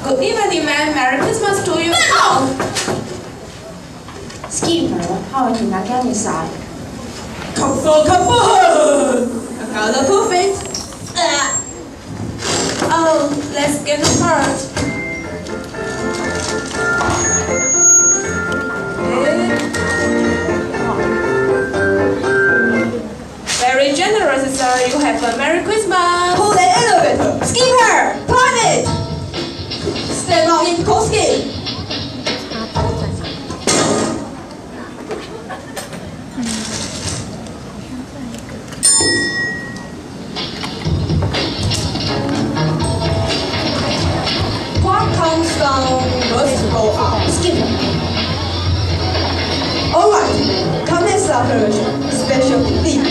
Good evening, ma'am. Merry Christmas to you. No! Skipper, how are you not getting inside? Come on! Colorful face. Oh, let's get started. Very generous, sir. You have a Merry Christmas. Pull the elevator! Skipper! Climb it! Step on in Koski! What comes down must go up. Skipper, Alright, commence operation. Special lead.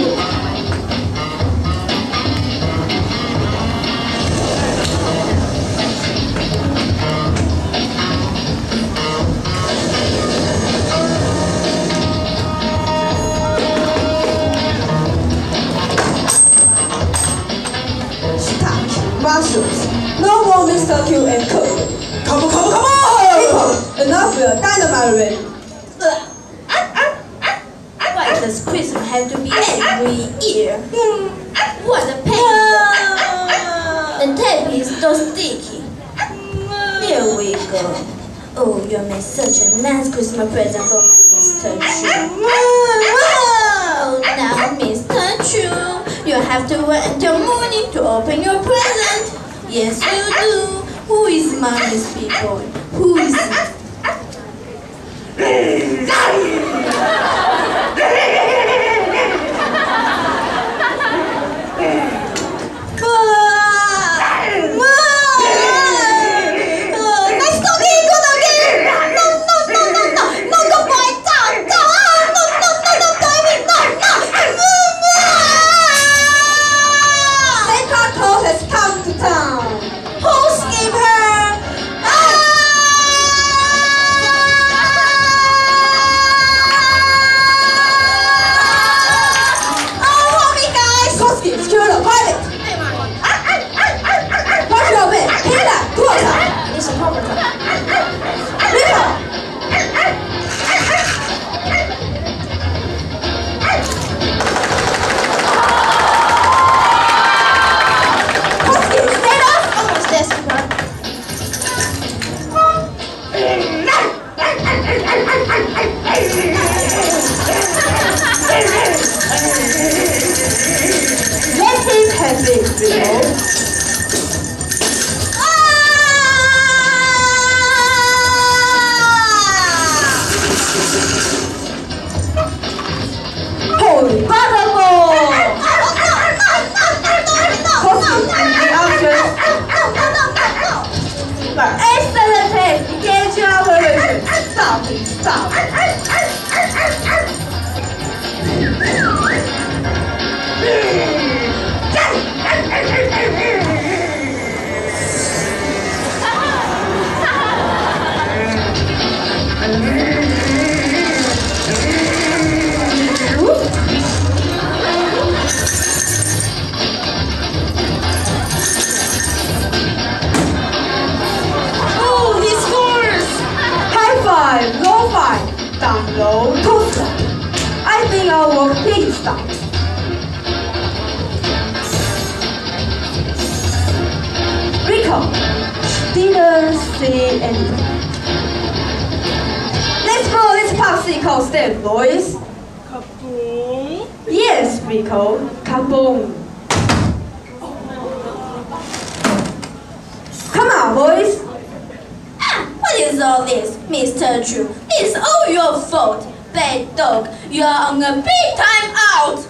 Mushrooms. No more Mr. Q and Coke. Come on! Enough dynamite ready. why does Christmas have to be every year? What a pain! The tape is so sticky. Here we go. Oh, you made such a nice Christmas present for me, Mr. Chu. Oh, now, Mr. Chu, you have to wait until morning to open your present. Yes, you do. Who is Mommy's people? Who is it? Let him have it, Bill. Holy Bible! Excellent taste! Get your operation! Stop it! Stop! Oh, he scores! High five! Low five! Down low! Toaster! I think I'll work pig style. Rico, didn't see anything. Let's blow this popsicle stand, boys. Kaboom! Yes, Rico. Kaboom. Come on, boys. What is all this, Mr. Chu? It's all your fault. Bad dog, you are on a big time out.